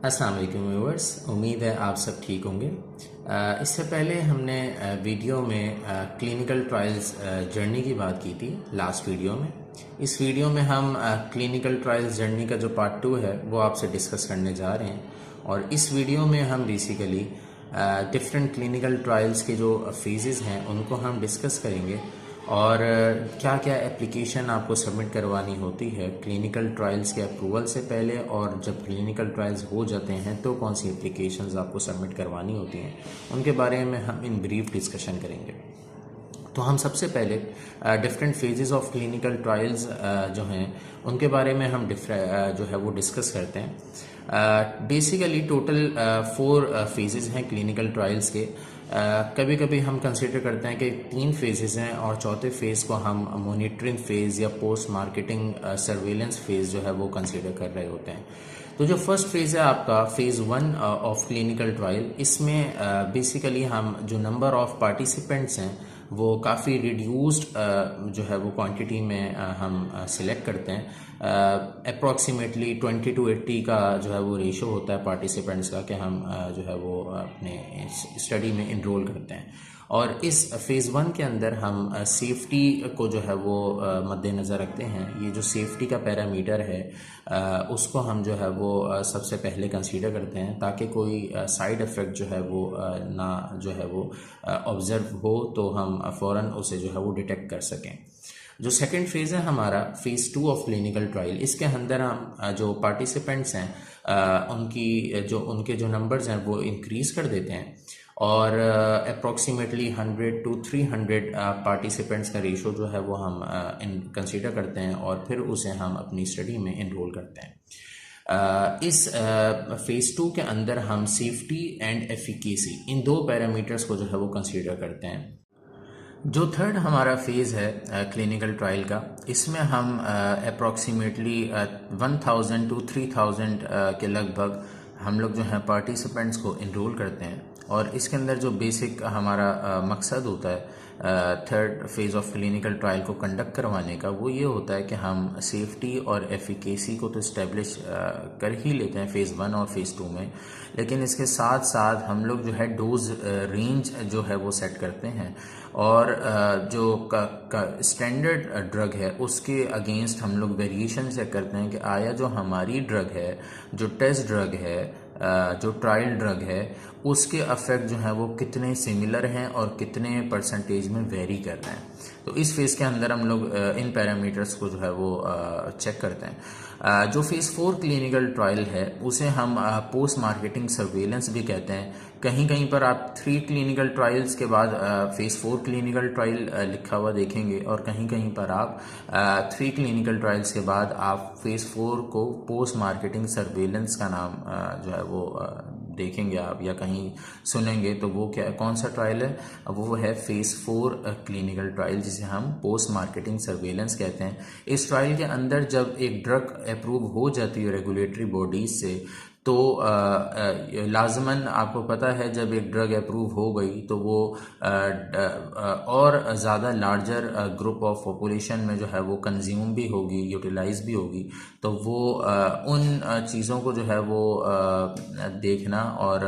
अस्सलाम वालेकुम व्यूअर्स, उम्मीद है आप सब ठीक होंगे। इससे पहले हमने वीडियो में क्लिनिकल ट्रायल्स जर्नी की बात की थी लास्ट वीडियो में। इस वीडियो में हम क्लिनिकल ट्रायल्स जर्नी का जो पार्ट 2 है वो आपसे डिस्कस करने जा रहे हैं। और इस वीडियो में हम बेसिकली डिफरेंट क्लिनिकल ट्रायल्स के जो फेजेस हैं उनको हम डिस्कस करेंगे और क्या क्या एप्लीकेशन आपको सबमिट करवानी होती है क्लिनिकल ट्रायल्स के अप्रूवल से पहले, और जब क्लिनिकल ट्रायल्स हो जाते हैं तो कौन सी एप्लीकेशंस आपको सबमिट करवानी होती हैं, उनके बारे में हम इन ब्रीफ डिस्कशन करेंगे। तो हम सबसे पहले different phases of clinical trials जो हैं उनके बारे में हम जो है वो डिस्कस करते हैं। बेसिकली टोटल 4 फेजेस हैं क्लिनिकल ट्रायल्स के। कभी कभी हम कंसिडर करते हैं कि 3 फेजेस हैं और चौथे फेज़ को हम मॉनिटरिंग फेज़ या पोस्ट मार्केटिंग सर्वेलेंस फेज़ जो है वो कंसिडर कर रहे होते हैं। तो जो फर्स्ट फेज़ है आपका फेज़ 1 ऑफ क्लिनिकल ट्रायल, इसमें बेसिकली हम जो नंबर ऑफ पार्टिसिपेंट्स हैं वो काफ़ी रिड्यूस्ड जो है वो क्वांटिटी में हम सिलेक्ट करते हैं। अप्रॉक्सीमेटली 20 to 80 का जो है वो रेशो होता है पार्टिसिपेंट्स का कि हम जो है वो अपने स्टडी में इनरोल करते हैं। और इस फेज़ 1 के अंदर हम सेफ्टी को जो है वो मद्देनज़र रखते हैं। ये जो सेफ्टी का पैरामीटर है उसको हम जो है वो सबसे पहले कंसीडर करते हैं ताकि कोई साइड इफ़ेक्ट जो है वो ना जो है वो ऑब्ज़र्व हो तो हम फ़ौरन उसे जो है वो डिटेक्ट कर सकें। जो सेकंड फेज़ है हमारा फेज़ 2 ऑफ क्लिनिकल ट्रायल, इसके अंदर हम जो पार्टिसिपेंट्स हैं उनके जो नंबर्स हैं वो इंक्रीज़ कर देते हैं और अप्रॉक्सीमेटली 100 to 300 पार्टिसिपेंट्स का रेशो जो है वो हम कंसीडर करते हैं और फिर उसे हम अपनी स्टडी में इनरोल करते हैं। इस फेज़ 2 के अंदर हम safety and efficacy in 2 parameters को जो है वो कंसीडर करते हैं। जो थर्ड हमारा फेज़ है क्लिनिकल ट्रायल का, इसमें हम अप्रॉक्सीमेटली 1000 to 3000 के लगभग हम लोग जो हैं पार्टिसिपेंट्स को इनरोल करते हैं। और इसके अंदर जो बेसिक हमारा मकसद होता है third phase of clinical trial को कंडक्ट करवाने का, वो ये होता है कि हम सेफ्टी और एफिकेसी को तो इस्टेब्लिश कर ही लेते हैं फेज़ 1 और फेज़ 2 में, लेकिन इसके साथ साथ हम लोग जो है डोज रेंज जो है वो सेट करते हैं और जो स्टैंडर्ड ड्रग है उसके अगेंस्ट हम लोग वेरिएशन चेक करते हैं कि आया जो हमारी ड्रग है, जो टेस्ट ड्रग है, जो ट्रायल ड्रग है, उसके अफेक्ट जो है वो कितने सिमिलर हैं और कितने परसेंटेज में वेरी कर रहे हैं। तो इस फेज़ के अंदर हम लोग इन पैरामीटर्स को जो है वो चेक करते हैं। जो फेज़ 4 क्लिनिकल ट्रायल है उसे हम पोस्ट मार्केटिंग सर्वेलेंस भी कहते हैं। कहीं कहीं पर आप 3 क्लिनिकल ट्रायल्स के बाद फेज़ 4 क्लिनिकल ट्रायल लिखा हुआ देखेंगे और कहीं कहीं पर आप 3 क्लिनिकल ट्रायल्स के बाद आप फेज़ 4 को पोस्ट मार्केटिंग सर्वेलेंस का नाम जो है वो देखेंगे आप या कहीं सुनेंगे। तो वो क्या कौन सा ट्रायल है? वो है फेज़ 4 क्लिनिकल ट्रायल, जिसे हम पोस्ट मार्केटिंग सर्वेलेंस कहते हैं। इस ट्रायल के अंदर जब एक ड्रग अप्रूव हो जाती है रेगुलेटरी बॉडीज से, तो लाजमन आपको पता है जब एक ड्रग अप्रूव हो गई तो वो और ज़्यादा लार्जर ग्रुप ऑफ पॉपुलेशन में जो है वो कंज्यूम भी होगी, यूटिलाइज भी होगी। तो वो उन चीज़ों को जो है वो देखना और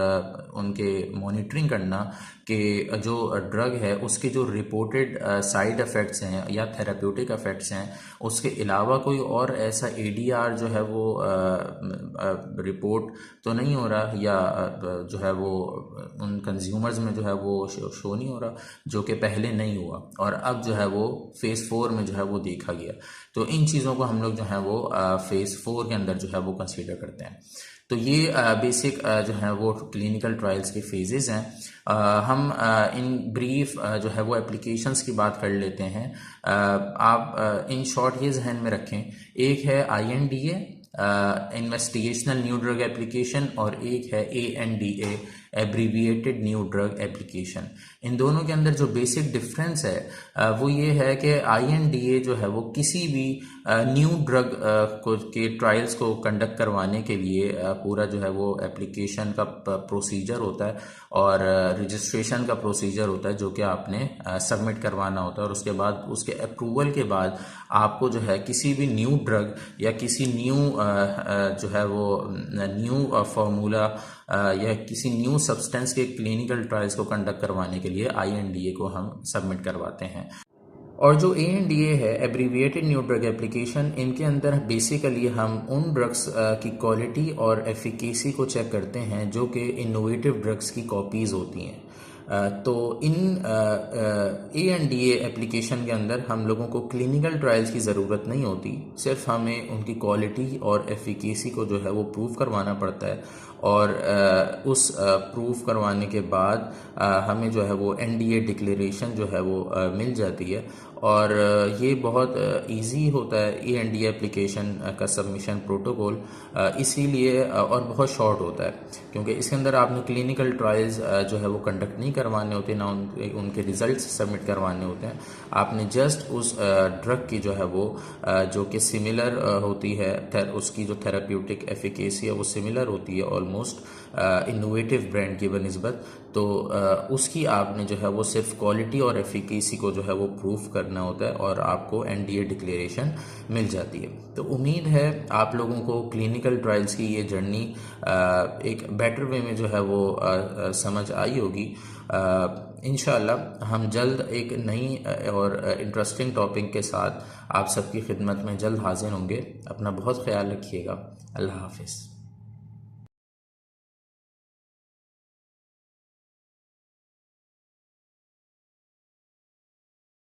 उनके मॉनिटरिंग करना कि जो ड्रग है उसके जो रिपोर्टेड साइड इफ़ेक्ट्स हैं या थेराप्यूटिक इफ़ेक्ट्स हैं, उसके अलावा कोई और ऐसा एडीआर जो है वो रिपोर्ट तो नहीं हो रहा या जो है वो उन कंज्यूमर्स में जो है वो शो नहीं हो रहा, जो कि पहले नहीं हुआ और अब जो है वो फेज़ 4 में जो है वो देखा गया। तो इन चीज़ों को हम लोग जो है वो फेज़ 4 के अंदर जो है वो कंसीडर करते हैं। तो ये बेसिक जो है वो क्लिनिकल ट्रायल्स के फेजेस हैं। हम इन ब्रीफ जो है वो एप्लीकेशंस की बात कर लेते हैं। आप इन शॉर्ट ये जहन में रखें, एक है INDA investigational new drug application और एक है ANDA abbreviated new drug application. इन दोनों के अंदर जो बेसिक डिफरेंस है वो ये है कि INDA जो है वो किसी भी न्यू ड्रग के ट्रायल्स को कंडक्ट करवाने के लिए पूरा जो है वो एप्लीकेशन का प्रोसीजर होता है और रजिस्ट्रेशन का प्रोसीजर होता है जो कि आपने सबमिट करवाना होता है और उसके बाद उसके अप्रूवल के बाद आपको जो है किसी भी न्यू ड्रग या किसी न्यू जो है वो न्यू फार्मूला या किसी न्यू सब्सटेंस के क्लिनिकल ट्रायल्स को कंडक्ट करवाने के लिए INDA को हम सबमिट करवाते हैं। और जो ANDA है, एब्रीविएटेड न्यू ड्रग एप्लीकेशन, इनके अंदर बेसिकली हम उन ड्रग्स की क्वालिटी और एफिकेसी को चेक करते हैं जो कि इनोवेटिव ड्रग्स की कॉपीज़ होती हैं। तो इन ANDA एप्लीकेशन के अंदर हम लोगों को क्लिनिकल ट्रायल्स की ज़रूरत नहीं होती, सिर्फ हमें उनकी क्वालिटी और एफिकेसी को जो है वो प्रूव करवाना पड़ता है। और उस प्रूव करवाने के बाद हमें जो है वो NDA डिक्लेरेशन जो है वो मिल जाती है। और ये बहुत इजी होता है ANDA एप्लीकेशन का सबमिशन प्रोटोकॉल, इसीलिए और बहुत शॉर्ट होता है क्योंकि इसके अंदर आपने क्लिनिकल ट्रायल्स जो है वो कंडक्ट नहीं करवाने होते, ना उनके रिजल्ट्स सबमिट करवाने होते हैं। आपने जस्ट उस ड्रग की जो है वो जो कि सिमिलर होती है, उसकी जो थेराप्यूटिक एफिकेसी है वो सिमिलर होती है ऑलमोस्ट इनोवेटिव ब्रांड की बनिस्बत, तो उसकी आपने जो है वो सिर्फ क्वालिटी और एफिकेसी को जो है वो प्रूफ करना होता है और आपको NDA डिक्लेरेशन मिल जाती है। तो उम्मीद है आप लोगों को क्लिनिकल ट्रायल्स की ये जर्नी एक बेटर वे में जो है वो समझ आई होगी। इंशाल्लाह हम जल्द एक नई और इंटरेस्टिंग टॉपिक के साथ आप सबकी खिदमत में जल्द हाजिर होंगे। अपना बहुत ख्याल रखिएगा। अल्लाह हाफिज़।